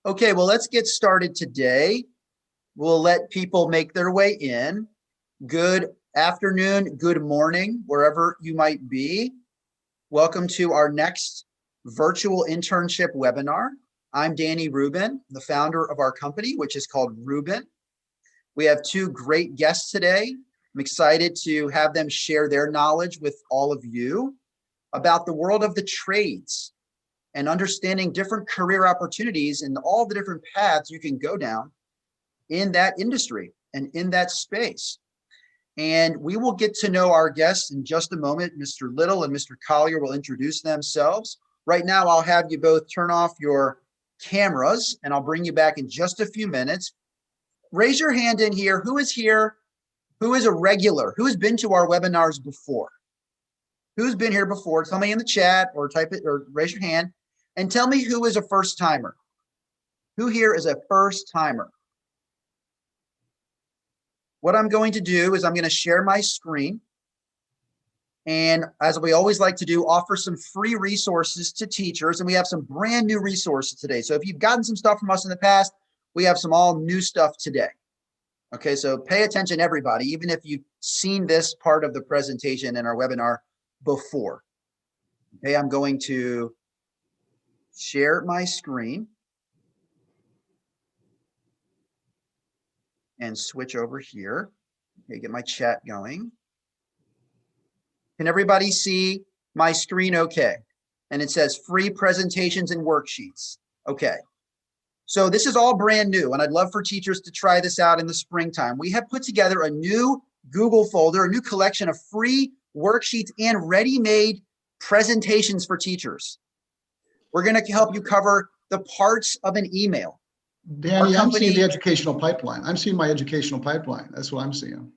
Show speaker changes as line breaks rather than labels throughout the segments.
Okay, well, let's get started today. We'll let people make their way in. Good afternoon, good morning, wherever you might be. Welcome to our next virtual internship webinar. I'm Danny Rubin, the founder of our company, which is called Rubin. We have two great guests today. I'm excited to have them share their knowledge with all of you about the world of the trades and understanding different career opportunities and all the different paths you can go down in that industry and in that space. And we will get to know our guests in just a moment. Mr. Little and Mr. Collier will introduce themselves. Right now, I'll have you both turn off your cameras and I'll bring you back in just a few minutes. Raise your hand in here. Who is here? Who is a regular? Who has been to our webinars before? Who's been here before? Tell me in the chat or type it or raise your hand and tell me who is a first timer. Who here is a first timer? What I'm going to do is I'm going to share my screen. And as we always like to do, offer some free resources to teachers. And we have some brand new resources today. So if you've gotten some stuff from us in the past, we have some all new stuff today. Okay, so pay attention, everybody, even if you've seen this part of the presentation in our webinar before. Okay, I'm going to share my screen and switch over here. Okay, get my chat going. Can everybody see my screen okay? And it says free presentations and worksheets. Okay. So this is all brand new, and I'd love for teachers to try this out in the springtime. We have put together a new Google folder, a new collection of free worksheets and ready-made presentations for teachers. We're going to help you cover the parts of an email.
Danny, I'm seeing the educational pipeline. I'm seeing my educational pipeline. That's what I'm seeing.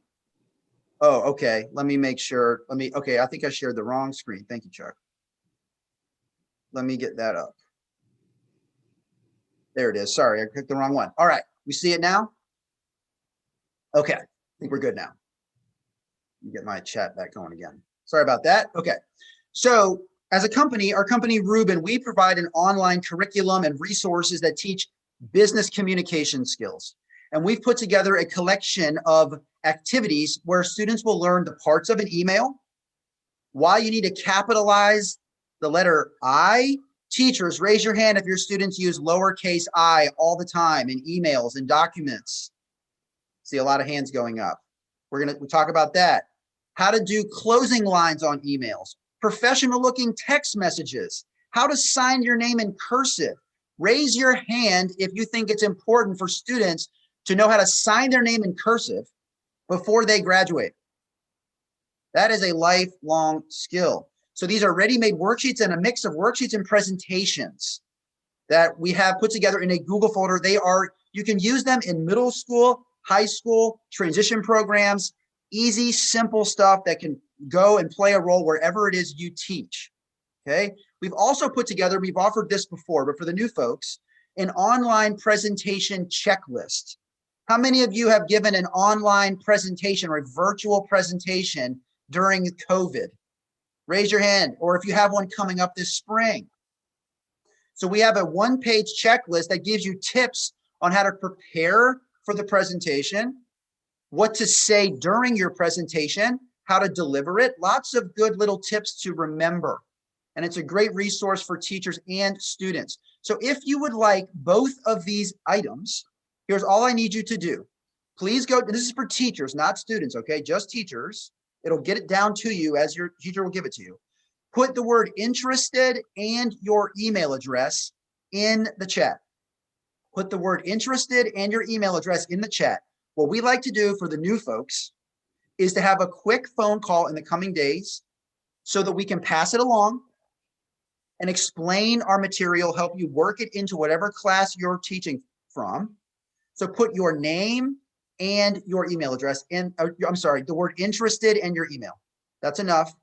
Oh, okay. Let me make sure. Okay, I think I shared the wrong screen. Thank you, Chuck. Let me get that up. There it is. Sorry, I clicked the wrong one. All right, we see it now? Okay, I think we're good now. Let me get my chat back going again. Sorry about that. Okay, so as a company, our company Rubin, we provide an online curriculum and resources that teach business communication skills. And we've put together a collection of activities where students will learn the parts of an email, why you need to capitalize the letter I. Teachers, raise your hand if your students use lowercase I all the time in emails and documents. See a lot of hands going up. We'll talk about that. How to do closing lines on emails, professional looking text messages, how to sign your name in cursive. Raise your hand if you think it's important for students to know how to sign their name in cursive before they graduate. That is a lifelong skill. So these are ready-made worksheets and a mix of worksheets and presentations that we have put together in a Google folder. You can use them in middle school, high school, transition programs, easy, simple stuff that can go and play a role wherever it is you teach. Okay. We've also put together, we've offered this before, but for the new folks, an online presentation checklist. How many of you have given an online presentation or a virtual presentation during COVID? Raise your hand, or if you have one coming up this spring. So we have a one-page checklist that gives you tips on how to prepare for the presentation, what to say during your presentation, how to deliver it. Lots of good little tips to remember. And it's a great resource for teachers and students. So if you would like both of these items, here's all I need you to do. Please go, this is for teachers, not students, okay? Just teachers. It'll get it down to you as your teacher will give it to you. Put the word interested and your email address in the chat. Put the word interested and your email address in the chat. What we like to do for the new folks is to have a quick phone call in the coming days so that we can pass it along and explain our material, help you work it into whatever class you're teaching from. So put your name and your email address in, I'm sorry, the word interested and your email. That's enough.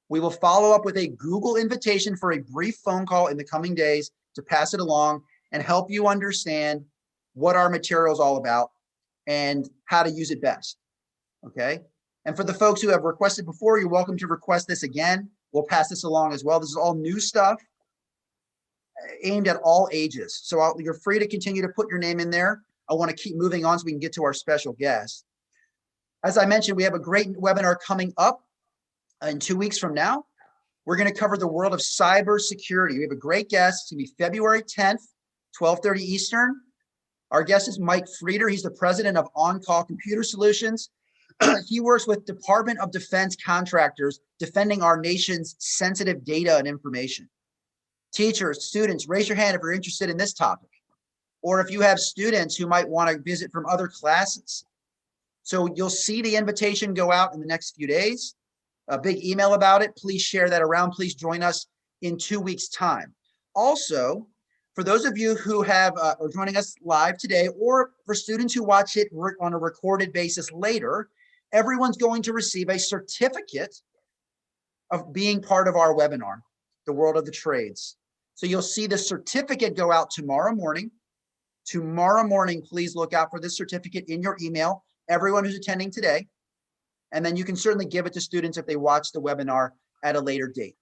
We will follow up with a Google invitation for a brief phone call in the coming days to pass it along and help you understand what our material is all about and how to use it best. Okay. And for the folks who have requested before, you're welcome to request this again. We'll pass this along as well. This is all new stuff. aimed at all ages. So you're free to continue to put your name in there. I want to keep moving on so we can get to our special guest. As I mentioned, we have a great webinar coming up in 2 weeks from now. We're going to cover the world of cybersecurity. We have a great guest. It's going to be February 10th, 12:30 Eastern. Our guest is Mike Frieder. He's the president of On-Call Computer Solutions. He works with Department of Defense contractors defending our nation's sensitive data and information. Teachers, students, raise your hand if you're interested in this topic, or if you have students who might want to visit from other classes. So you'll see the invitation go out in the next few days. A big email about it. Please share that around. Please join us in 2 weeks' time. Also, for those of you who are joining us live today, or for students who watch it on a recorded basis later, everyone's going to receive a certificate of being part of our webinar, The World of the Trades. So you'll see the certificate go out tomorrow morning. Tomorrow morning, please look out for this certificate in your email, everyone who's attending today. And then you can certainly give it to students if they watch the webinar at a later date.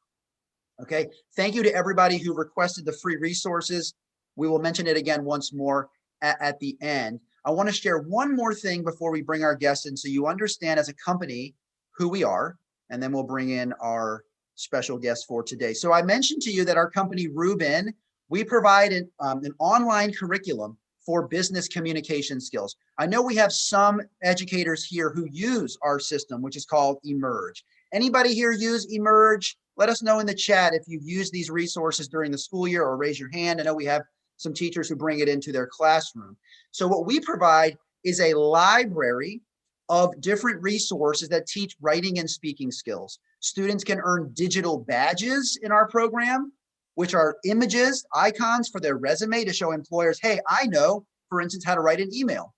Okay, thank you to everybody who requested the free resources. We will mention it again once more at the end. I want to share one more thing before we bring our guests in so you understand as a company who we are, and then we'll bring in our special guest for today. So I mentioned to you that our company Rubin, we provide an online curriculum for business communication skills. I know we have some educators here who use our system, which is called Emerge. Anybody here use Emerge? Let us know in the chat if you've used these resources during the school year, or raise your hand. I know we have some teachers who bring it into their classroom. So what we provide is a library of different resources that teach writing and speaking skills. Students can earn digital badges in our program, which are images, icons for their resume to show employers, hey, I know, for instance, how to write an email.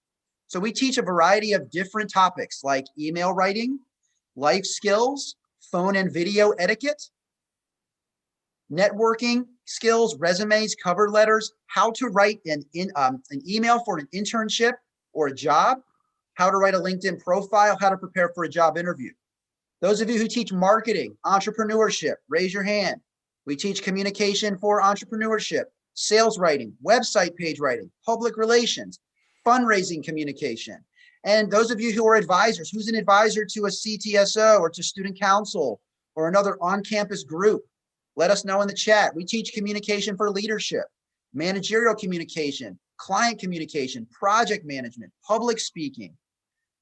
So we teach a variety of different topics like email writing, life skills, phone and video etiquette, networking skills, resumes, cover letters, how to write an email for an internship or a job, how to write a LinkedIn profile, how to prepare for a job interview. Those of you who teach marketing, entrepreneurship, raise your hand. We teach communication for entrepreneurship, sales writing, website page writing, public relations, fundraising communication. And those of you who are advisors, who's an advisor to a CTSO or to student council or another on-campus group? Let us know in the chat. We teach communication for leadership, managerial communication, client communication, project management, public speaking,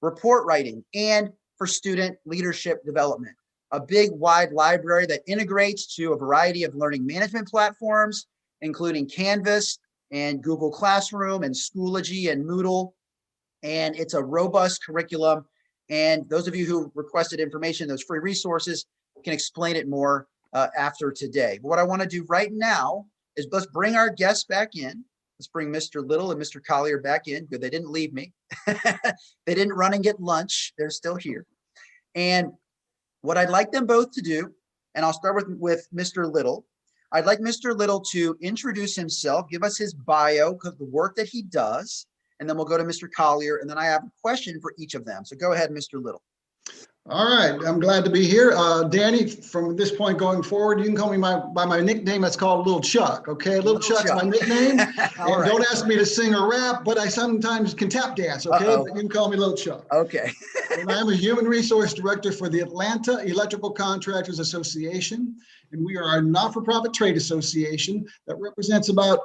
report writing, and for student leadership development. A big, wide library that integrates to a variety of learning management platforms, including Canvas and Google Classroom and Schoology and Moodle. And it's a robust curriculum. And those of you who requested information, those free resources, can explain it more after today. But what I want to do right now is let's bring our guests back in. Let's bring Mr. Little and Mr. Collier back in. Good, they didn't leave me. They didn't run and get lunch. They're still here. And what I'd like them both to do, and I'll start with Mr. Little. I'd like Mr. Little to introduce himself, give us his bio, because the work that he does, and then we'll go to Mr. Collier, and then I have a question for each of them. So go ahead, Mr. Little.
All right, I'm glad to be here. Danny, from this point going forward, you can call me by my nickname. That's called Little Chuck, okay? Little Chuck's my nickname. And
right.
Don't ask me to sing or rap, but I sometimes can tap dance, okay? But you can call me Little Chuck.
Okay.
And I'm a human resource director for the Atlanta Electrical Contractors Association. And we are a not-for-profit trade association that represents about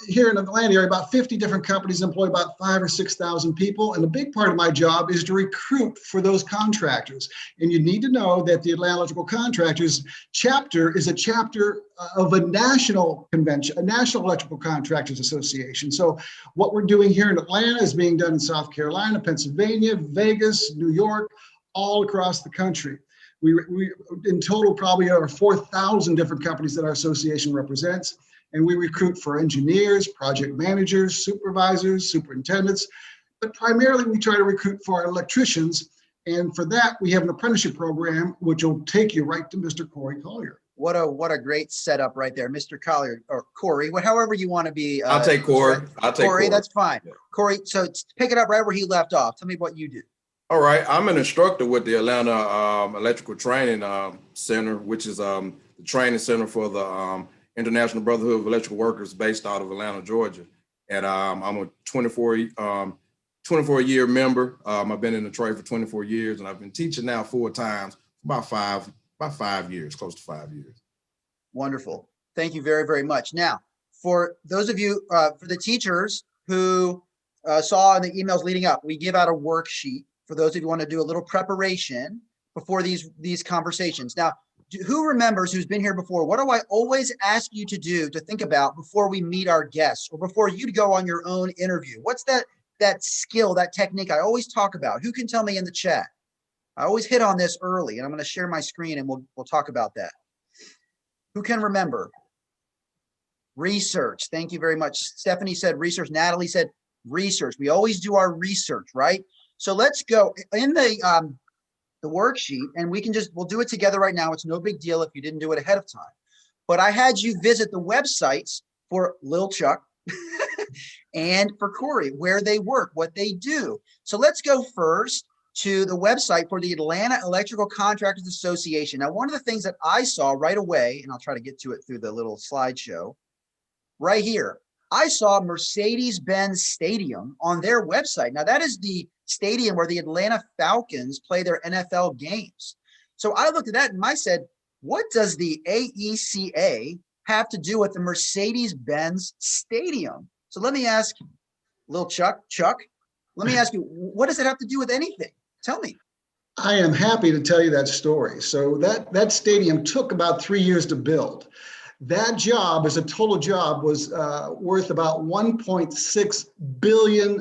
here in the Atlanta area, about 50 different companies employ about 5,000 or 6,000 people. And a big part of my job is to recruit for those contractors. And you need to know that the Atlanta Electrical Contractors chapter is a chapter of a national convention, a National Electrical Contractors Association. So what we're doing here in Atlanta is being done in South Carolina, Pennsylvania, Vegas, New York, all across the country. We in total probably are 4,000 different companies that our association represents. And we recruit for engineers, project managers, supervisors, superintendents, but primarily we try to recruit for our electricians. And for that, we have an apprenticeship program, which will take you right to Mr. Corey Collier.
What a great setup right there, Mr. Collier, or Corey, however you want to be.
I'll take Corey. I'll take Corey.
That's fine. Yeah. Corey, so pick it up right where he left off. Tell me what you do.
All right. I'm an instructor with the Atlanta Electrical Training Center, which is the training center for the International Brotherhood of Electrical Workers based out of Atlanta, Georgia. And I'm a 24-year member. I've been in the trade for 24 years, and I've been teaching now full time about 5 years, close to 5 years.
Wonderful. Thank you very, very much. Now, for those of you, for the teachers who saw in the emails leading up, we give out a worksheet for those of you who want to do a little preparation before these conversations. Now, who remembers, who's been here before, what do I always ask you to do, to think about before we meet our guests or before you go on your own interview? What's that skill, that technique I always talk about? Who can tell me in the chat? I always hit on this early, and I'm going to share my screen and we'll talk about that. Who can remember? Research. Thank you very much. Stephanie said research. Natalie said research. We always do our research, right? So let's go in the worksheet, and we'll do it together right now. It's no big deal if you didn't do it ahead of time. But I had you visit the websites for Lil Chuck and for Corey, where they work, what they do. So let's go first to the website for the Atlanta Electrical Contractors Association. Now, one of the things that I saw right away, and I'll try to get to it through the little slideshow right here, I saw Mercedes-Benz Stadium on their website. Now, that is the stadium where the Atlanta Falcons play their NFL games. So I looked at that and I said, what does the AECA have to do with the Mercedes-Benz Stadium? So let me ask Lil Chuck, let me ask you, what does it have to do with anything? Tell me.
I am happy to tell you that story. So that stadium took about 3 years to build. That job, as a total job, was worth about $1.6 billion.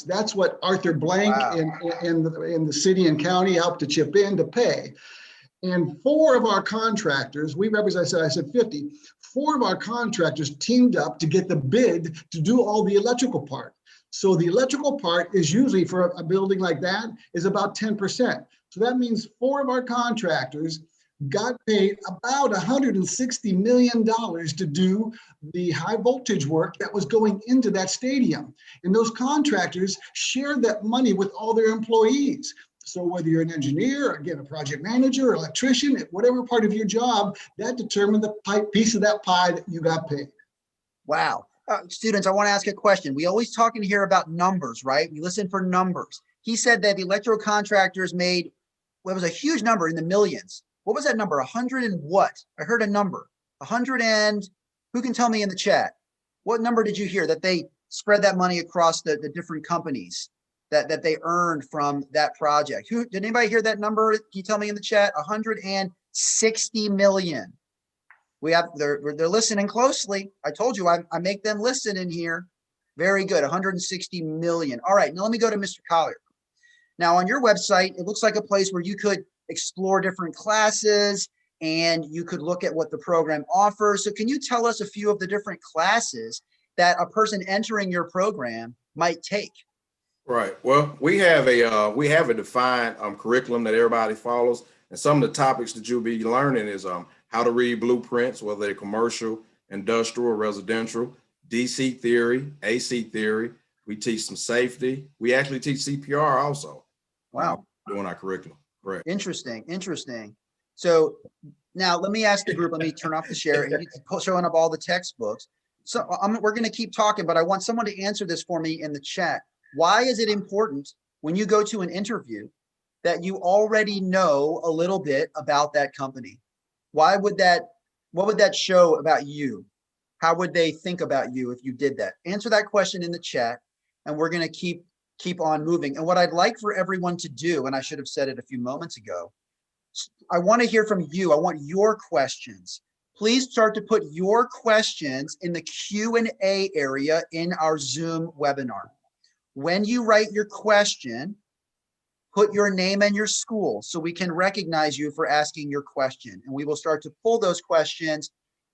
That's what Arthur Blank in the city and county helped to chip in to pay. And 4 of our contractors, we represent, I said 50, 4 of our contractors teamed up to get the bid to do all the electrical part. So the electrical part is usually, for a building like that, is about 10%. So that means 4 of our contractors got paid about $160 million to do the high voltage work that was going into that stadium. And those contractors shared that money with all their employees. So whether you're an engineer, again, a project manager, electrician, whatever part of your job, that determined the piece of that pie that you got paid.
Wow. Students, I want to ask a question. We always talk in here about numbers, right? We listen for numbers. He said that the electrical contractors made, well, it was a huge number in the millions. What was that number? 100 and what? I heard a number. 100 and, who can tell me in the chat? What number did you hear that they spread that money across the different companies that they earned from that project? Did anybody hear that number? Can you tell me in the chat? 160 million. They're listening closely. I told you I make them listen in here. Very good. 160 million. All right. Now let me go to Mr. Collier. Now on your website, it looks like a place where you could explore different classes and you could look at what the program offers. So can you tell us a few of the different classes that a person entering your program might take?
Right. Well, we have a defined curriculum that everybody follows, and some of the topics that you'll be learning is how to read blueprints, whether they're commercial, industrial, or residential, DC theory, AC theory. We teach some safety. We actually teach CPR also.
Wow.
Doing our curriculum. Right.
Interesting. So now let me ask the group, let me turn off the share and showing up all the textbooks. So we're going to keep talking, but I want someone to answer this for me in the chat. Why is it important when you go to an interview that you already know a little bit about that company? What would that show about you? How would they think about you if you did that? Answer that question in the chat, and we're going to keep on moving. And what I'd like for everyone to do, and I should have said it a few moments ago, I want to hear from you. I want your questions. Please start to put your questions in the Q&A area in our Zoom webinar. When you write your question, put your name and your school so we can recognize you for asking your question. And we will start to pull those questions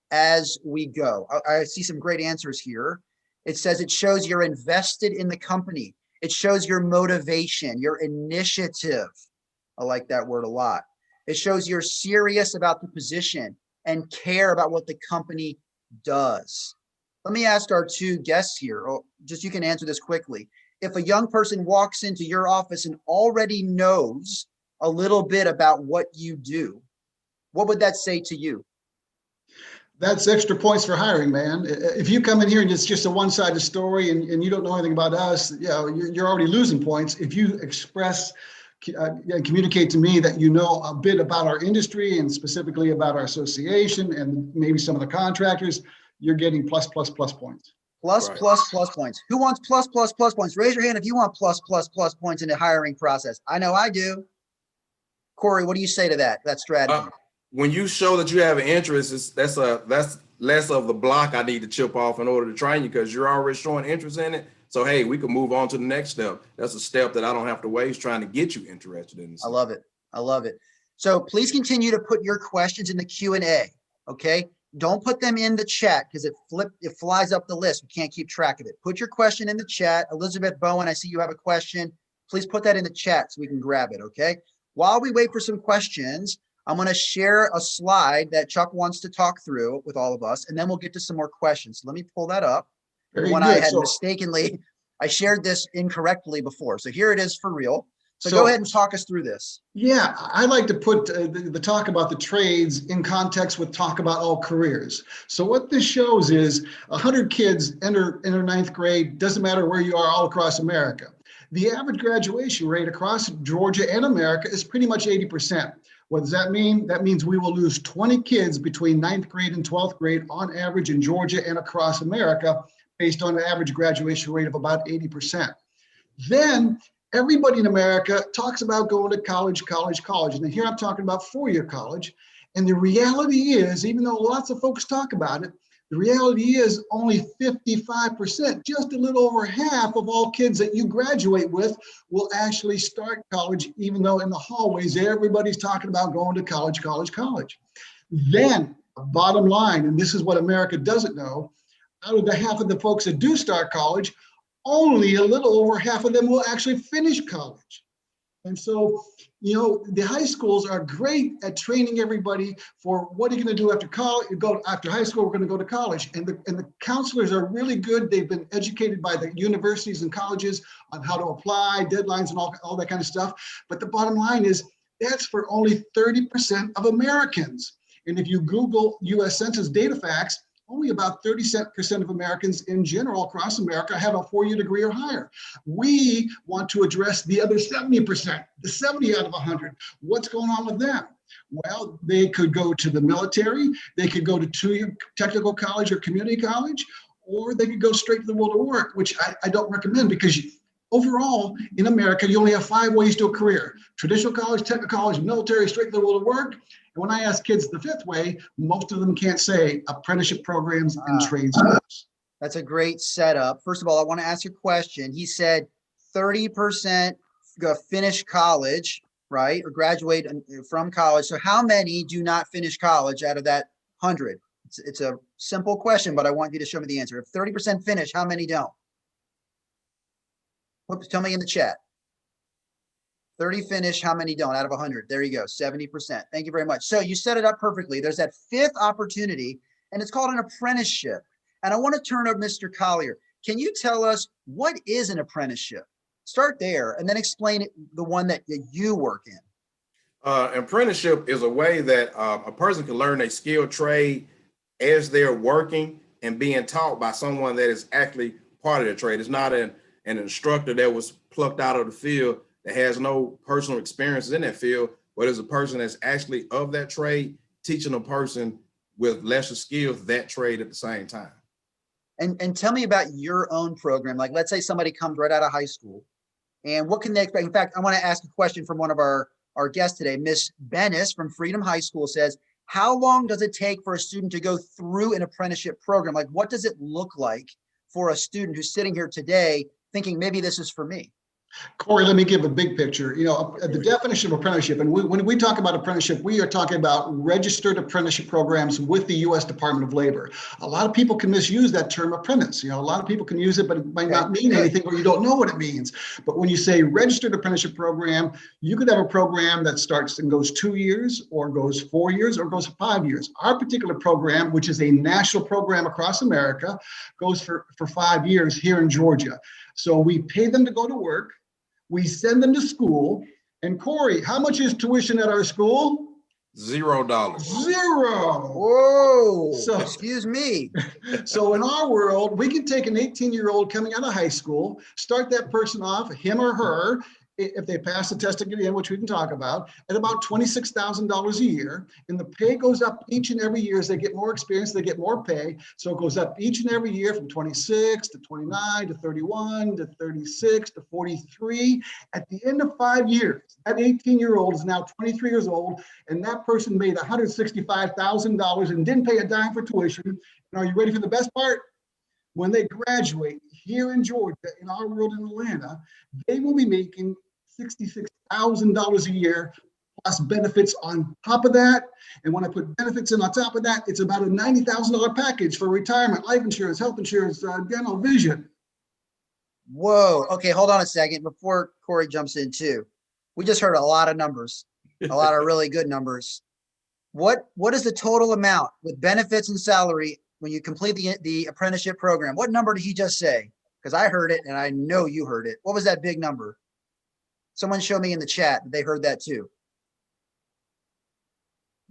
as we go. I see some great answers here. It says it shows you're invested in the company. It shows your motivation, your initiative. I like that word a lot. It shows you're serious about the position and care about what the company does. Let me ask our 2 guests here, just you can answer this quickly. If a young person walks into your office and already knows a little bit about what you do, what would that say to you?
That's extra points for hiring, man. If you come in here and it's just a one-sided story and you don't know anything about us, you're already losing points. If you express and communicate to me that you know a bit about our industry and specifically about our association and maybe some of the contractors, you're getting plus points.
Plus points. Who wants plus points? Raise your hand if you want plus points in the hiring process. I know I do. Corey, what do you say to that strategy?
When you show that you have an interest, that's less of the block I need to chip off in order to train you, because you're already showing interest in it. So, hey, we can move on to the next step. That's a step that I don't have to waste trying to get you interested in.
I love it. I love it. So please continue to put your questions in the Q&A. Okay. Don't put them in the chat because it flies up the list. We can't keep track of it. Put your question in the chat. Elizabeth Bowen, I see you have a question. Please put that in the chat so we can grab it. Okay. While we wait for some questions, I'm going to share a slide that Chuck wants to talk through with all of us, and then we'll get to some more questions. Let me pull that up. When I had mistakenly, I shared this incorrectly before. So here it is for real. So go ahead and talk us through this.
Yeah, I like to put the talk about the trades in context with talk about all careers. So what this shows is 100 kids enter ninth grade, doesn't matter where you are all across America. The average graduation rate across Georgia and America is pretty much 80%. What does that mean? That means we will lose 20 kids between ninth grade and 12th grade on average in Georgia and across America, based on an average graduation rate of about 80%. Then everybody in America talks about going to college. And here I'm talking about four-year college. And the reality is, even though lots of folks talk about it, the reality is only 55%, just a little over half of all kids that you graduate with will actually start college, even though in the hallways, everybody's talking about going to college. Then, bottom line, and this is what America doesn't know, out of the half of the folks that do start college, only a little over half of them will actually finish college. And so, the high schools are great at training everybody for what are you going to do after college. After high school, we're going to go to college. And the counselors are really good. They've been educated by the universities and colleges on how to apply, deadlines, and all that kind of stuff. But the bottom line is that's for only 30% of Americans. And if you Google U.S. Census data facts, only about 30% of Americans in general across America have a four-year degree or higher. We want to address the other 70%, the 70 out of 100. What's going on with them? Well, they could go to the military, they could go to two-year technical college or community college, or they could go straight to the world of work, which I don't recommend, because overall in America, you only have 5 ways to a career: traditional college, technical college, military, straight to the world of work. And when I ask kids the 5th way, most of them can't say apprenticeship programs and trade schools.
That's a great setup. First of all, I want to ask you a question. He said 30% finish college, right? Or graduate from college. So how many do not finish college out of that 100? It's a simple question, but I want you to show me the answer. If 30% finish, how many don't? Whoops, tell me in the chat. 30 finish, how many don't out of 100? There you go, 70%. Thank you very much. So you set it up perfectly. There's that 5th opportunity, and it's called an apprenticeship. And I want to turn to Mr. Collier. Can you tell us what is an apprenticeship? Start there, and then explain the one that you work in.
Apprenticeship is a way that a person can learn a skilled trade as they're working and being taught by someone that is actually part of the trade. It's not an instructor that was plucked out of the field that has no personal experiences in that field, but is a person that's actually of that trade, teaching a person with lesser skills that trade at the same time.
And tell me about your own program. Like, let's say somebody comes right out of high school, and what can they expect? In fact, I want to ask a question from one of our guests today. Miss Bennis from Freedom High School says, how long does it take for a student to go through an apprenticeship program? Like, what does it look like for a student who's sitting here today thinking maybe this is for me?
Corey, let me give a big picture. The definition of apprenticeship, and when we talk about apprenticeship, we are talking about registered apprenticeship programs with the U.S. Department of Labor. A lot of people can misuse that term apprentice. A lot of people can use it, but it might not mean anything, or you don't know what it means. But when you say registered apprenticeship program, you could have a program that starts and goes 2 years, or goes 4 years, or goes 5 years. Our particular program, which is a national program across America, goes for 5 years here in Georgia. So we pay them to go to work. We send them to school. And Corey, how much is tuition at our school?
$0.
Zero.
Whoa,
So-
excuse me.
So in our world, we can take an 18-year-old coming out of high school, start that person off, him or her, if they pass the test to get in, which we can talk about, at about $26,000 a year. And the pay goes up each and every year as they get more experience, they get more pay. So it goes up each and every year from 26 to 29 to 31 to 36 to 43. At the end of 5 years, that 18-year-old is now 23 years old, and that person made $165,000 and didn't pay a dime for tuition. And are you ready for the best part? When they graduate here in Georgia, in our world in Atlanta, they will be making $66,000 a year plus benefits on top of that. And when I put benefits in on top of that, it's about a $90,000 package for retirement, life insurance, health insurance, dental, vision.
Whoa. Okay, hold on a second before Corey jumps in too. We just heard a lot of numbers, a lot of really good numbers. What is the total amount with benefits and salary when you complete the apprenticeship program? What number did he just say? Because I heard it and I know you heard it. What was that big number? Someone show me in the chat that they heard that too.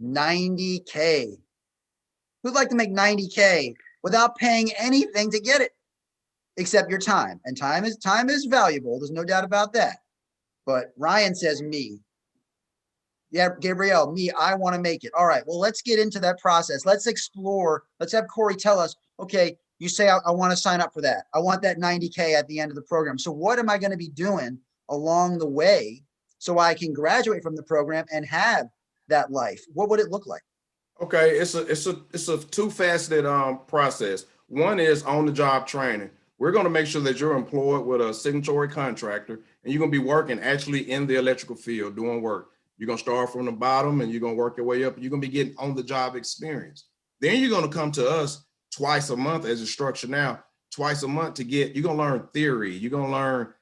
90K. Who'd like to make 90K without paying anything to get it except your time? And time is valuable. There's no doubt about that. But Ryan says me. Yeah, Gabrielle, me, I want to make it. All right, well, let's get into that process. Let's explore. Let's have Corey tell us, okay, you say I want to sign up for that. I want that 90K at the end of the program. So what am I going to be doing along the way so I can graduate from the program and have that life? What would it look like?
Okay, it's a two-faceted process. One is on-the-job training. We're going to make sure that you're employed with a signatory contractor, and you're going to be working actually in the electrical field doing work. You're going to start from the bottom and you're going to work your way up. You're going to be getting on-the-job experience. Then you're going to come to us twice a month as it's structured now, twice a month you're going to learn theory. You're going to learn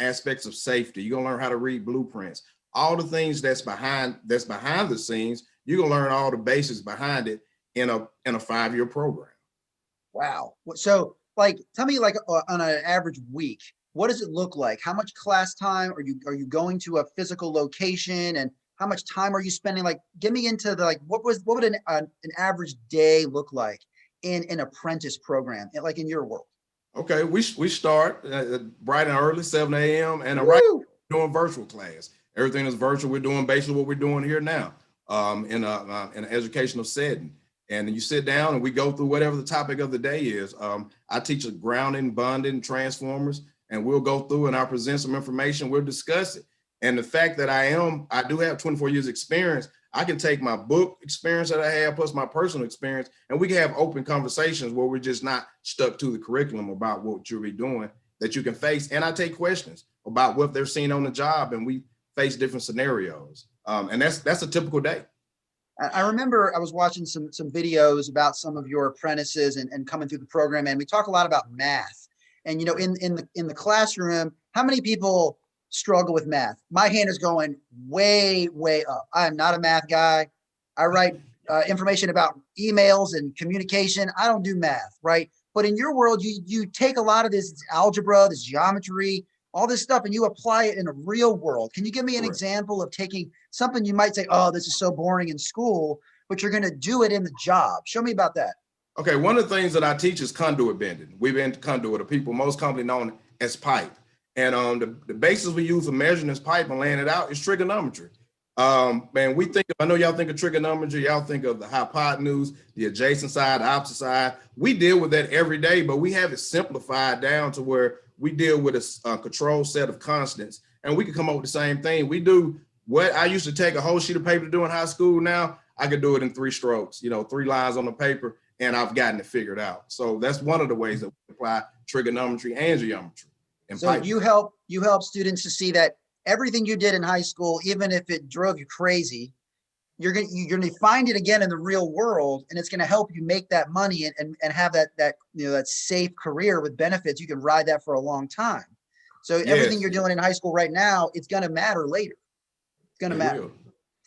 aspects of safety. You're going to learn how to read blueprints. All the things that's behind the scenes, you're going to learn all the basics behind it in a 5-year program.
Wow. So like, tell me like on an average week, what does it look like? How much class time are you going to a physical location, and how much time are you spending? Like, get me into the, like, what would an average day look like in an apprentice program, like in your world? Okay,
we start bright and early, 7 a.m. and right doing virtual class. Everything is virtual. We're doing basically what we're doing here now in an educational setting. And you sit down and we go through whatever the topic of the day is. I teach a grounding, bonding, transformers, and we'll go through and I'll present some information. We'll discuss it. And the fact that I do have 24 years experience, I can take my book experience that I have plus my personal experience, and we can have open conversations where we're just not stuck to the curriculum about what you'll be doing that you can face. And I take questions about what they're seeing on the job, and we face different scenarios. And that's a typical day.
I remember I was watching some videos about some of your apprentices and coming through the program, and we talk a lot about math. And, you know, in the classroom, how many people struggle with math? My hand is going way, way up. I am not a math guy. I write information about emails and communication. I don't do math, right? But in your world, you take a lot of this algebra, this geometry, all this stuff, and you apply it in a real world. Can you give me an example of taking something you might say, oh, this is so boring in school, but you're going to do it in the job? Show me about that.
Okay, one of the things that I teach is conduit bending. We've been conduit, the people most commonly known as pipe. And the basis we use for measuring this pipe and laying it out is trigonometry. Man, I know y'all think of trigonometry, y'all think of the hypotenuse, the adjacent side, the opposite side. We deal with that every day, but we have it simplified down to where we deal with a controlled set of constants, and we can come up with the same thing. We do what I used to take a whole sheet of paper to do in high school. Now I could do it in 3 strokes, 3 lines on the paper, and I've gotten it figured out. So that's one of the ways that we apply trigonometry and geometry.
So you help students to see that everything you did in high school, even if it drove you crazy, you're going to find it again in the real world, and it's going to help you make that money and have that safe career with benefits. You can ride that for a long time. So everything you're doing in high school right now, it's going to matter later. It's going to matter.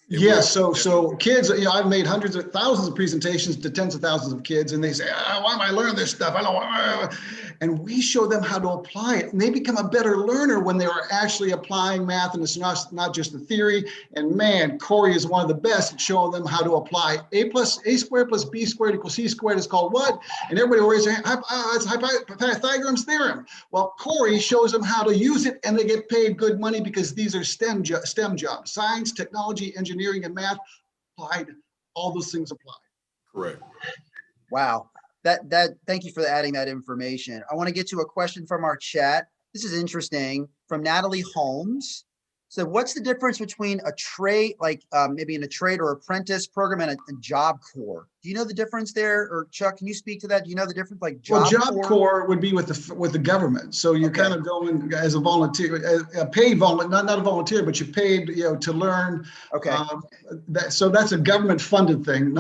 Yes. So kids, I've made hundreds of thousands of presentations to tens of thousands of kids, and they say, why am I learning this stuff? I don't want. and we show them how to apply it. And they become a better learner when they are actually applying math, and it's not just the theory. And man, Corey is one of the best at showing them how to apply a squared plus b squared equals c squared is called what? And everybody will raise their hand, it's Pythagoras theorem. Well, Corey shows them how to use it, and they get paid good money because these are STEM jobs: science, technology, engineering, and math. Applied, all those things apply.
Correct.
Wow. Thank you for adding that information. I want to get to a question from our chat. This is interesting, from Natalie Holmes. So what's the difference between a trade, like maybe in a trade or apprentice program, and a Job Corps? Do you know the difference there? Or Chuck, can you speak to that? Do you know the difference, like Job Corps?
Well, Job Corps would be with the government. So you're kind of going as a volunteer, a paid volunteer, not a volunteer, but you're paid, to learn.
Okay.
So that's a government funded thing,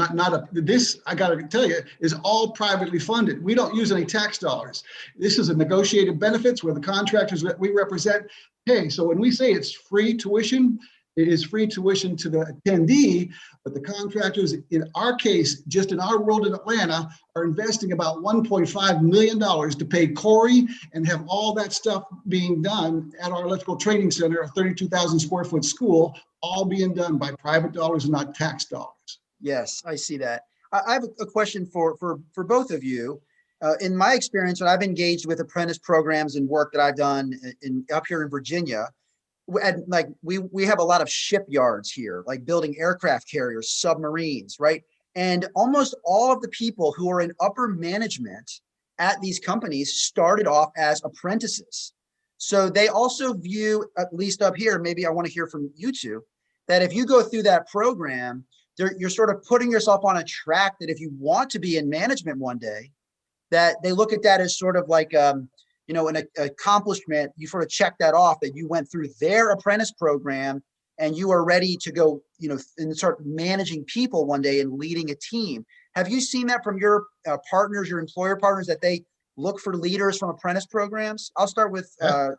this, I got to tell you, is all privately funded. We don't use any tax dollars. This is a negotiated benefits where the contractors that we represent pay. So when we say it's free tuition, it is free tuition to the attendee, but the contractors, in our case, just in our world in Atlanta, are investing about $1.5 million to pay Corey and have all that stuff being done at our electrical training center, a 32,000 square foot school, all being done by private dollars and not tax dollars.
Yes, I see that. I have a question for both of you. In my experience, when I've engaged with apprentice programs and work that I've done up here in Virginia, and like we have a lot of shipyards here, like building aircraft carriers, submarines, right? And almost all of the people who are in upper management at these companies started off as apprentices. So they also view, at least up here, maybe I want to hear from you two, that if you go through that program, you're sort of putting yourself on a track that if you want to be in management one day, that they look at that as sort of like, an accomplishment. You sort of check that off, that you went through their apprentice program and you are ready to go, and start managing people one day and leading a team. Have you seen that from your partners, your employer partners, that they look for leaders from apprentice programs? I'll start with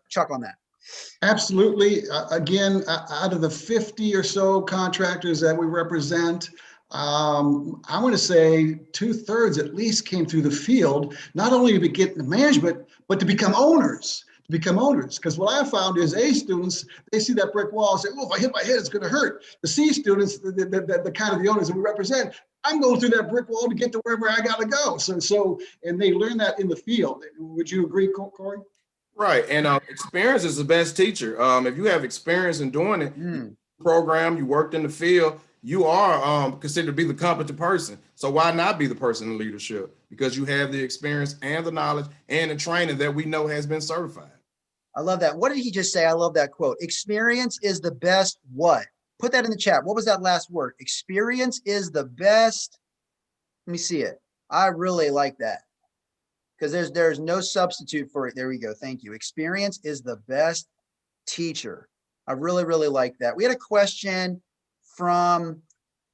Chuck on that.
Absolutely. Again, out of the 50 or so contractors that we represent, I want to say 2/3 at least came through the field, not only to get into management, but to become owners. Because what I found is A students, they see that brick wall and say, oh, if I hit my head, it's going to hurt. The C students, the kind of the owners that we represent, I'm going through that brick wall to get to wherever I got to go. So, and they learn that in the field. Would you agree, Corey?
Right. And experience is the best teacher. If you have experience in doing it, program, you worked in the field, you are considered to be the competent person. So why not be the person in leadership? Because you have the experience and the knowledge and the training that we know has been certified.
I love that. What did he just say? I love that quote. Experience is the best what? Put that in the chat. What was that last word? Experience is the best. Let me see it. I really like that, because there's no substitute for it. There we go. Thank you. Experience is the best teacher. I really, really like that. We had a question from,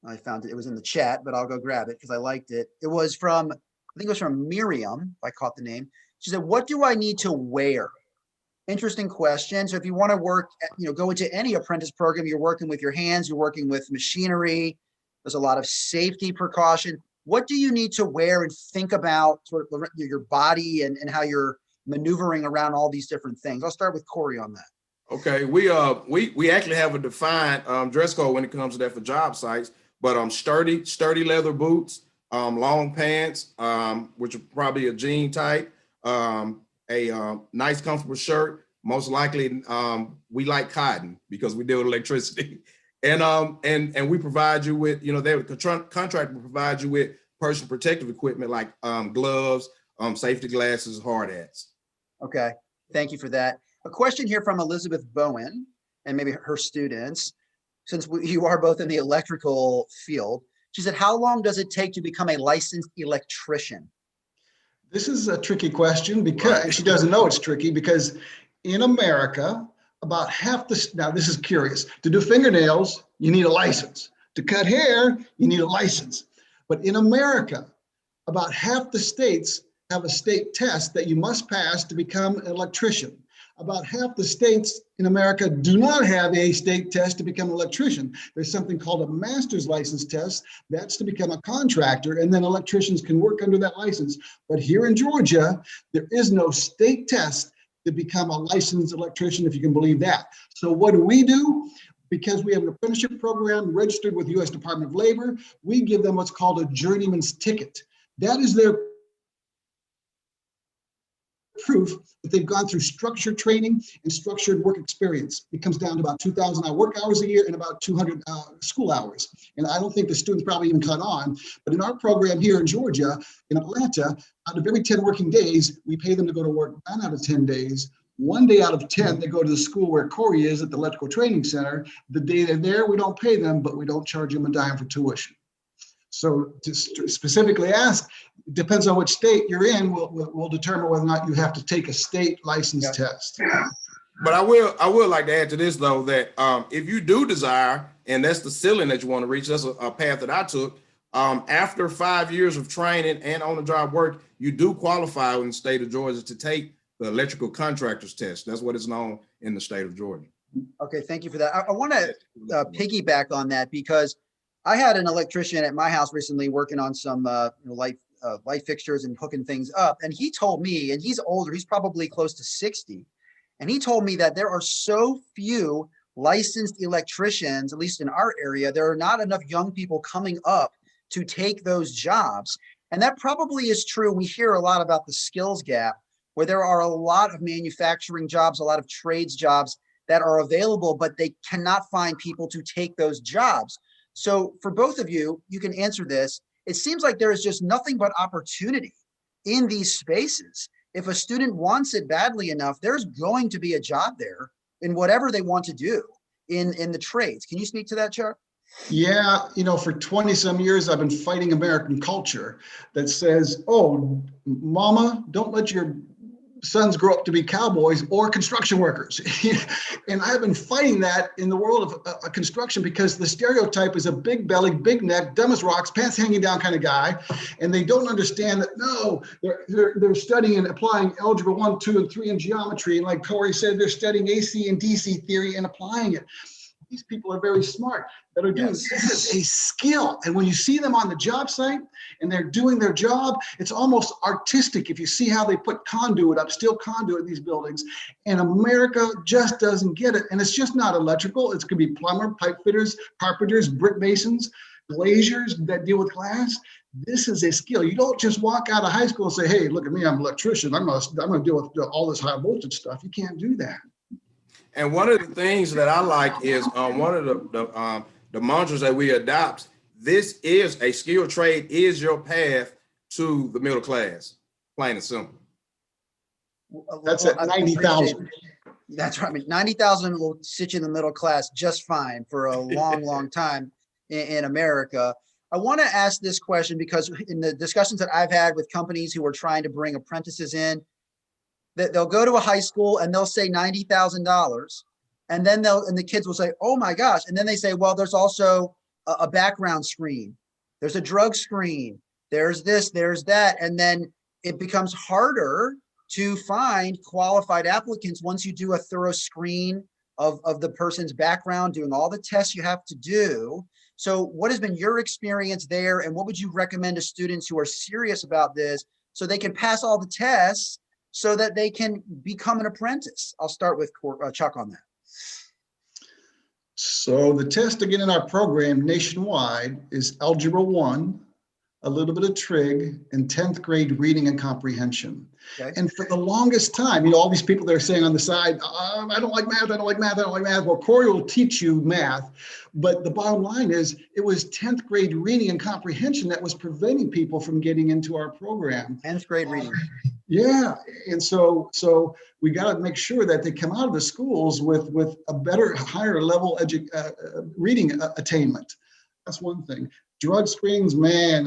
I found it. It was in the chat, but I'll go grab it because I liked it. It was from, I think it was from Miriam, if I caught the name. She said, what do I need to wear? Interesting question. So if you want to work, go into any apprentice program, you're working with your hands, you're working with machinery. There's a lot of safety precaution. What do you need to wear and think about sort of your body and how you're maneuvering around all these different things? I'll start with Corey on that.
Okay, we actually have a defined dress code when it comes to that for job sites, but sturdy leather boots, long pants, which are probably a jean type, a nice comfortable shirt. Most likely, we like cotton because we deal with electricity, and we provide you with, the contract will provide you with personal protective equipment like gloves, safety glasses, hard hats.
Okay, thank you for that. A question here from Elizabeth Bowen and maybe her students, since you are both in the electrical field. She said, how long does it take to become a licensed electrician?
This is a tricky question because she doesn't know it's tricky, because in America, about half now this is curious, to do fingernails, you need a license. To cut hair, you need a license. But in America, about half the states have a state test that you must pass to become an electrician. About half the states in America do not have a state test to become an electrician. There's something called a master's license test. That's to become a contractor, and then electricians can work under that license. But here in Georgia, there is no state test to become a licensed electrician, if you can believe that. So what do? Because we have an apprenticeship program registered with the U.S. Department of Labor, we give them what's called a journeyman's ticket. That is their proof that they've gone through structured training and structured work experience. It comes down to about 2,000 work hours a year and about 200 school hours. And I don't think the students probably even caught on, but in our program here in Georgia, in Atlanta, out of every 10 working days, we pay them to go to work 9 out of 10 days. 1 day out of 10, they go to the school where Collier is at the Electrical Training Center. The day they're there, we don't pay them, but we don't charge them a dime for tuition. So to specifically ask, depends on which state you're in, will determine whether or not you have to take a state license test.
But I would like to add to this though, that if you do desire, and that's the ceiling that you want to reach, that's a path that I took. After 5 years of training and on-the-job work, you do qualify in the state of Georgia to take the electrical contractors test. That's what is known in the state of Georgia.
Okay, thank you for that. I want to piggyback on that because I had an electrician at my house recently working on some light fixtures and hooking things up. And he told me, and he's older, he's probably close to 60. And he told me that there are so few licensed electricians, at least in our area, there are not enough young people coming up to take those jobs. And that probably is true. We hear a lot about the skills gap, where there are a lot of manufacturing jobs, a lot of trades jobs that are available, but they cannot find people to take those jobs. So for both of you, you can answer this. It seems like there is just nothing but opportunity in these spaces. If a student wants it badly enough, there's going to be a job there in whatever they want to do in the trades. Can you speak to that, Chuck?
Yeah, for 20 some years, I've been fighting American culture that says, oh, mama, don't let your sons grow up to be cowboys or construction workers. And I've been fighting that in the world of construction because the stereotype is a big belly, big neck, dumb as rocks, pants hanging down kind of guy. And they don't understand that, no, they're studying and applying algebra 1, 2, and 3 in geometry. And like Corey said, they're studying AC and DC theory and applying it. These people are very smart that are doing this is a skill. And when you see them on the job site and they're doing their job, it's almost artistic. If you see how they put conduit up, steel conduit in these buildings, and America just doesn't get it. And it's just not electrical. It's going to be plumber, pipe fitters, carpenters, brick masons, glaziers that deal with glass. This is a skill. You don't just walk out of high school and say, hey, look at me, I'm an electrician. I'm going to deal with all this high voltage stuff. You can't do that.
And one of the things that I like is one of the mantras that we adopt. This is a skilled trade is your path to the middle class, plain and simple.
That's at 90,000.
That's right. I mean, 90,000 will sit you in the middle class just fine for a long, long time in America. I want to ask this question because in the discussions that I've had with companies who are trying to bring apprentices in, that they'll go to a high school and they'll say $90,000, and then the kids will say, oh my gosh. And then they say, well, there's also a background screen. There's a drug screen. There's this, there's that. And then it becomes harder to find qualified applicants once you do a thorough screen of the person's background, doing all the tests you have to do. So what has been your experience there? And what would you recommend to students who are serious about this so they can pass all the tests so that they can become an apprentice? I'll start with Chuck on that.
So the test to get in our program nationwide is Algebra 1, a little bit of trig, and 10th grade reading and comprehension. Okay. And for the longest time, all these people that are saying on the side, I don't like math, I don't like math, I don't like math. Well, Corey will teach you math. But the bottom line is it was 10th grade reading and comprehension that was preventing people from getting into our program.
10th grade reading.
Yeah. And so we got to make sure that they come out of the schools with a better, higher level reading attainment. That's one thing. Drug screens, man,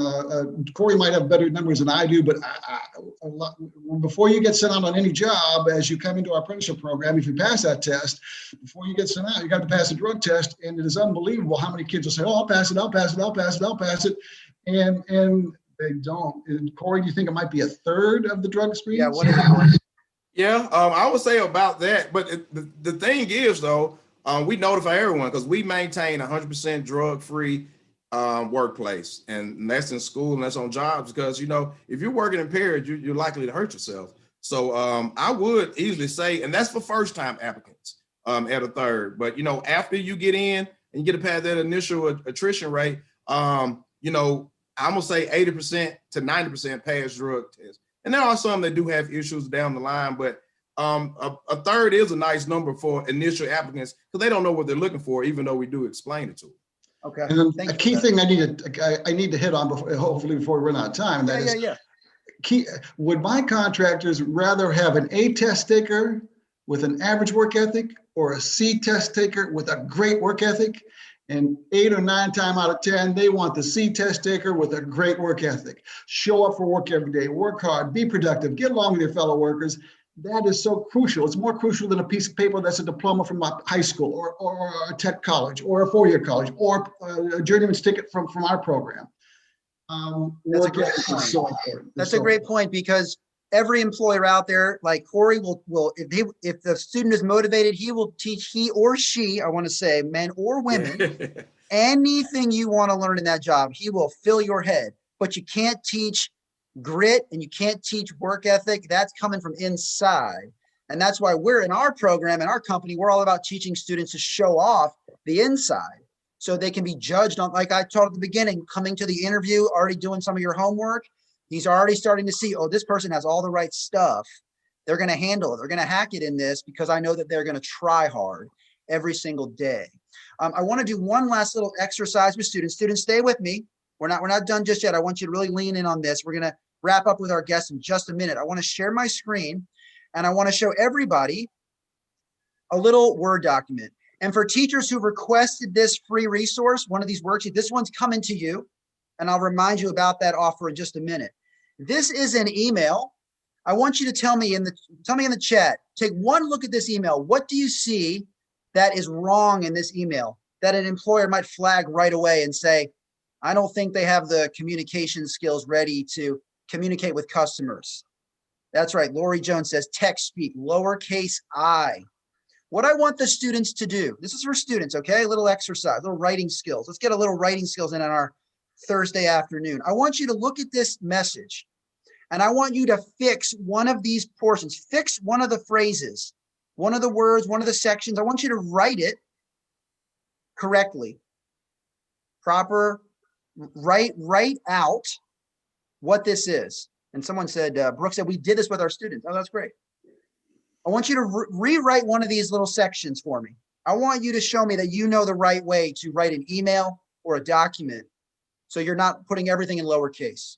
Corey might have better numbers than I do, but before you get sent out on any job, as you come into our apprenticeship program, if you pass that test, before you get sent out, you got to pass a drug test. And it is unbelievable how many kids will say, oh, I'll pass it, I'll pass it, I'll pass it, I'll pass it. And they don't. And Corey, do you think it might be a third of the drug screens?
Yeah, what is it?
Yeah, I would say about that. But the thing is, though, we notify everyone because we maintain 100% drug-free workplace, and that's in school and that's on jobs. Because if you're working impaired, you're likely to hurt yourself. So I would easily say, and that's for first-time applicants at a third. But after you get in and you get past that initial attrition rate, I'm gonna say 80% to 90% pass drug tests. And there are some that do have issues down the line, but a third is a nice number for initial applicants because they don't know what they're looking for, even though we do explain it to them.
Okay.
And a key thing I need to hit on hopefully before we run out of time. And that is key. Would my contractors rather have an A test taker with an average work ethic or a C test taker with a great work ethic? And 8 or 9 times out of 10, they want the C test taker with a great work ethic. Show up for work every day, work hard, be productive, get along with your fellow workers. That is so crucial. It's more crucial than a piece of paper that's a diploma from a high school or a tech college or a 4-year college or a journeyman's ticket from our program.
That's a great point.
So important.
That's a great point, because every employer out there, like Corey, will if the student is motivated, he will teach, he or she, I want to say men or women, anything you want to learn in that job. He will fill your head, but you can't teach grit and you can't teach work ethic. That's coming from inside. And that's why we're in our program, in our company, we're all about teaching students to show off the inside so they can be judged on, like I told at the beginning, coming to the interview, already doing some of your homework. He's already starting to see, oh, this person has all the right stuff. They're going to handle it. They're going to hack it in this because I know that they're going to try hard every single day. I want to do one last little exercise with students. Students, stay with me. We're not done just yet. I want you to really lean in on this. We're going to wrap up with our guests in just a minute. I want to share my screen and I want to show everybody a little Word document. And for teachers who requested this free resource, one of these worksheets, this one's coming to you. And I'll remind you about that offer in just a minute. This is an email. I want you to tell me in the chat, take one look at this email. What do you see that is wrong in this email that an employer might flag right away and say, I don't think they have the communication skills ready to communicate with customers? That's right. Lori Jones says text speak, lowercase I. What I want the students to do, this is for students, okay? A little exercise, little writing skills. Let's get a little writing skills in on our Thursday afternoon. I want you to look at this message and I want you to fix one of these portions, fix one of the phrases, one of the words, one of the sections. I want you to write it correctly, proper, write out what this is. And someone said, Brooke said, we did this with our students. Oh, that's great. I want you to rewrite one of these little sections for me. I want you to show me that you know the right way to write an email or a document so you're not putting everything in lowercase.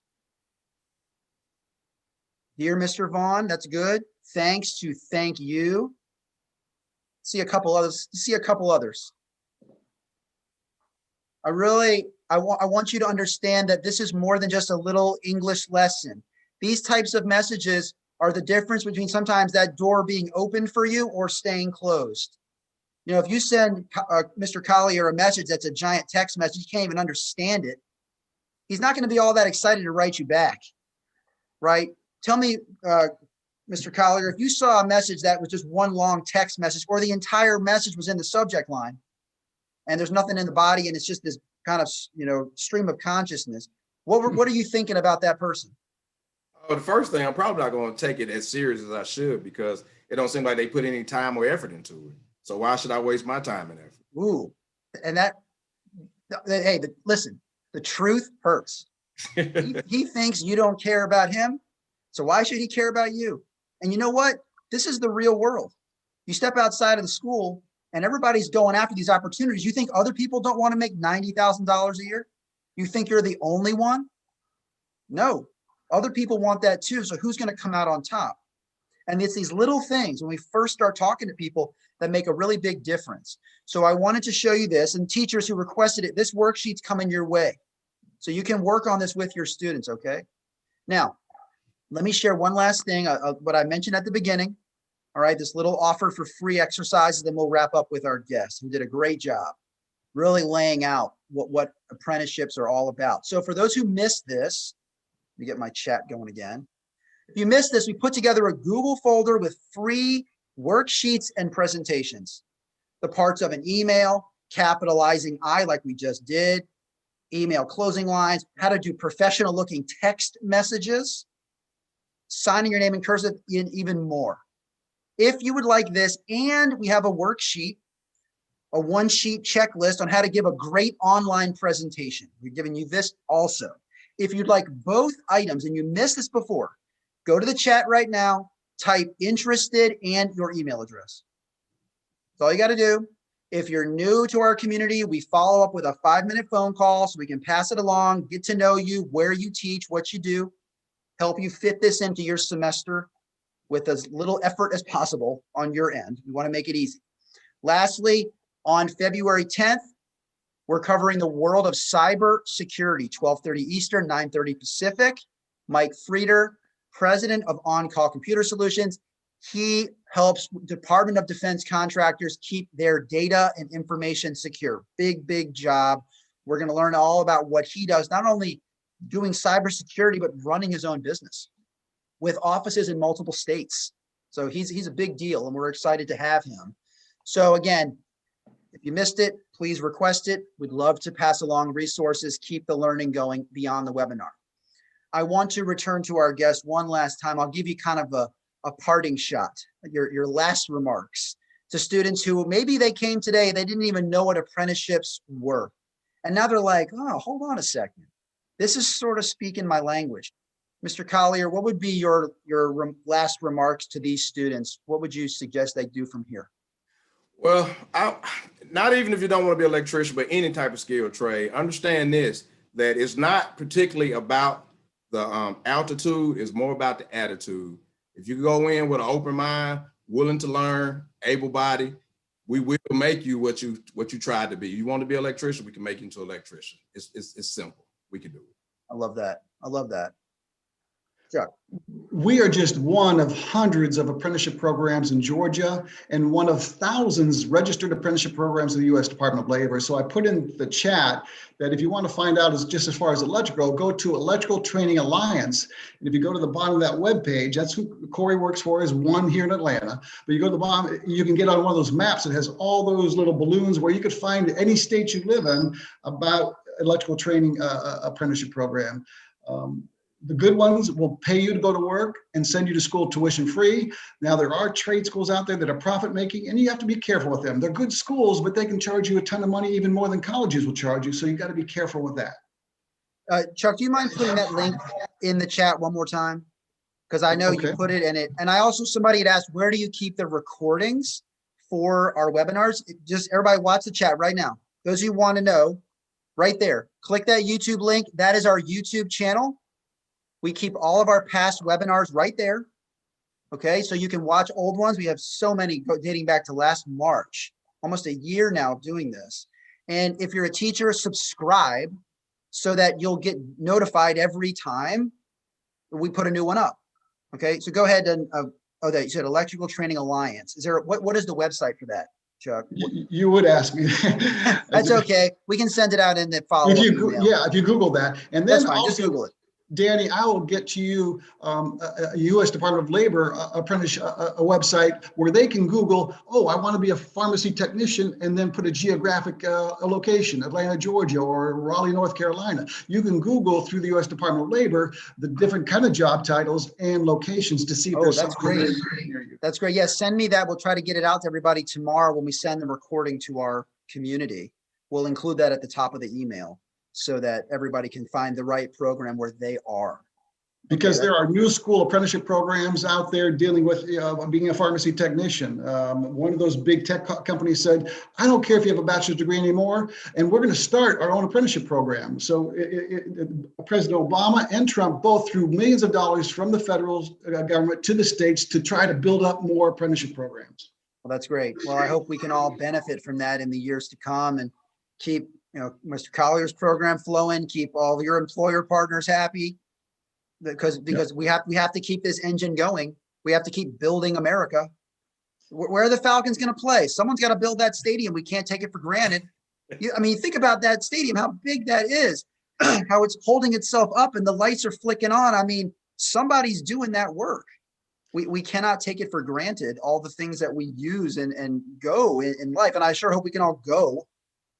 Dear Mr. Vaughn, that's good. Thanks to thank you. See a couple others. I want you to understand that this is more than just a little English lesson. These types of messages are the difference between sometimes that door being open for you or staying closed. If you send Mr. Collier a message that's a giant text message, you can't even understand it. He's not going to be all that excited to write you back, right? Tell me, Mr. Collier, if you saw a message that was just one long text message or the entire message was in the subject line and there's nothing in the body and it's just this kind of, stream of consciousness, what are you thinking about that person?
The first thing, I'm probably not going to take it as serious as I should because it don't seem like they put any time or effort into it. So why should I waste my time and effort?
Ooh, and listen, the truth hurts. He thinks you don't care about him. So why should he care about you? And you know what? This is the real world. You step outside of the school and everybody's going after these opportunities. You think other people don't want to make $90,000 a year? You think you're the only one? No, other people want that too. So who's going to come out on top? And it's these little things when we first start talking to people that make a really big difference. So I wanted to show you this, and teachers who requested it, this worksheet's coming your way. So you can work on this with your students, okay? Now, let me share one last thing, what I mentioned at the beginning. All right, this little offer for free exercises, then we'll wrap up with our guests who did a great job really laying out what apprenticeships are all about. So for those who missed this, let me get my chat going again. If you missed this, we put together a Google folder with free worksheets and presentations. The parts of an email, capitalizing I like we just did, email closing lines, how to do professional looking text messages, signing your name in cursive, and even more. If you would like this, and we have a worksheet, a one-sheet checklist on how to give a great online presentation. We're giving you this also. If you'd like both items and you missed this before, go to the chat right now, type interested and your email address. That's all you got to do. If you're new to our community, we follow up with a 5-minute phone call so we can pass it along, get to know you, where you teach, what you do, help you fit this into your semester with as little effort as possible on your end. We want to make it easy. Lastly, on February 10th, we're covering the world of cyber security, 12:30 Eastern, 9:30 Pacific. Mike Frieder, president of On-Call Computer Solutions. He helps Department of Defense contractors keep their data and information secure. Big, big job. We're going to learn all about what he does, not only doing cybersecurity, but running his own business with offices in multiple states. So he's a big deal, and we're excited to have him. So again, if you missed it, please request it. We'd love to pass along resources, keep the learning going beyond the webinar. I want to return to our guest one last time. I'll give you kind of a parting shot, your last remarks to students who maybe they came today, they didn't even know what apprenticeships were. And now they're like, oh, hold on a second. This is sort of speaking my language. Mr. Collier, what would be your last remarks to these students? What would you suggest they do from here?
Well, not even if you don't want to be an electrician, but any type of skill trade, understand this, that it's not particularly about the altitude, it's more about the attitude. If you go in with an open mind, willing to learn, able-bodied, we will make you what you tried to be. You want to be an electrician, we can make you into an electrician. It's simple. We can do it.
I love that. I love that. Chuck.
We are just one of hundreds of apprenticeship programs in Georgia and one of thousands registered apprenticeship programs in the U.S. Department of Labor. So I put in the chat that if you want to find out just as far as electrical, go to Electrical Training Alliance. And if you go to the bottom of that webpage, that's who Corey works for, is one here in Atlanta. But you go to the bottom, you can get on one of those maps that has all those little balloons where you could find any state you live in about electrical training apprenticeship program. The good ones will pay you to go to work and send you to school tuition free. Now, there are trade schools out there that are profit making, and you have to be careful with them. They're good schools, but they can charge you a ton of money, even more than colleges will charge you. So you got to be careful with that.
Chuck, do you mind putting that link in the chat one more time? Because I know you put it in it. And I also, somebody had asked, where do you keep the recordings for our webinars? Just everybody watch the chat right now. Those who want to know, right there, click that YouTube link. That is our YouTube channel. We keep all of our past webinars right there. Okay, so you can watch old ones. We have so many dating back to last March, almost a year now of doing this. And if you're a teacher, subscribe so that you'll get notified every time we put a new one up. Okay, so go ahead and, that you said Electrical Training Alliance. Is there, what is the website for that, Chuck?
You would ask me.
That's okay. We can send it out in the follow-up email.
Yeah, if you Google that. And then
that's fine, just Google it.
Danny, I will get to you a U.S. Department of Labor apprentice a website where they can Google, oh, I want to be a pharmacy technician, and then put a geographic location, Atlanta, Georgia, or Raleigh, North Carolina. You can Google through the U.S. Department of Labor the different kind of job titles and locations to see if there's something
great. That's great. Yes, send me that. We'll try to get it out to everybody tomorrow when we send the recording to our community. We'll include that at the top of the email, so that everybody can find the right program where they are.
Because there are new school apprenticeship programs out there dealing with being a pharmacy technician. One of those big tech companies said, I don't care if you have a bachelor's degree anymore, and we're going to start our own apprenticeship program. So President Obama and Trump both threw millions of dollars from the federal government to the states to try to build up more apprenticeship programs.
Well, that's great. Well, I hope we can all benefit from that in the years to come and keep Mr. Collier's program flowing, keep all your employer partners happy, because we have to keep this engine going. We have to keep building America. Where are the Falcons going to play? Someone's got to build that stadium. We can't take it for granted. I mean, think about that stadium, how big that is, how it's holding itself up and the lights are flicking on. I mean, somebody's doing that work. We cannot take it for granted, all the things that we use and go in life. And I sure hope we can all go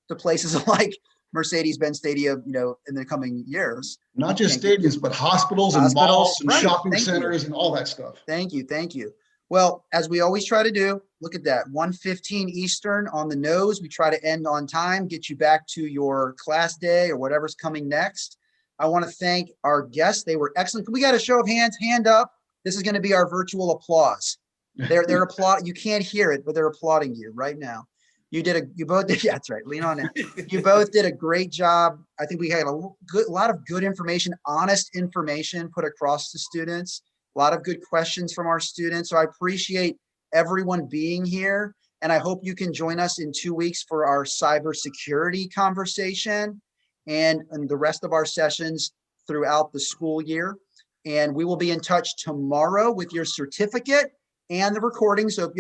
to places like Mercedes-Benz Stadium, in the coming years.
Not just stadiums, but hospitals and malls and
right.
shopping
Thank
centers
you.
and all that stuff.
Thank you. Thank you. Well, as we always try to do, look at that, 1:15 Eastern on the nose. We try to end on time, get you back to your class day or whatever's coming next. I want to thank our guests. They were excellent. We got a show of hands, hand up. This is going to be our virtual applause. They're applauding. You can't hear it, but they're applauding you right now. You both did. Yeah, that's right. Lean on it. You both did a great job. I think we had a lot of good information, honest information put across to students. A lot of good questions from our students. So I appreciate everyone being here. And I hope you can join us in 2 weeks for our cybersecurity conversation and the rest of our sessions throughout the school year. And we will be in touch tomorrow with your certificate and the recording. So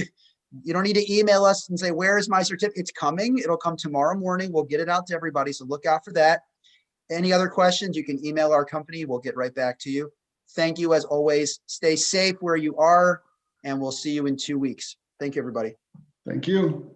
you don't need to email us and say, where is my certificate? It's coming. It'll come tomorrow morning. We'll get it out to everybody. So look out for that. Any other questions, you can email our company. We'll get right back to you. Thank you as always. Stay safe where you are, and we'll see you in 2 weeks. Thank you, everybody.
Thank you.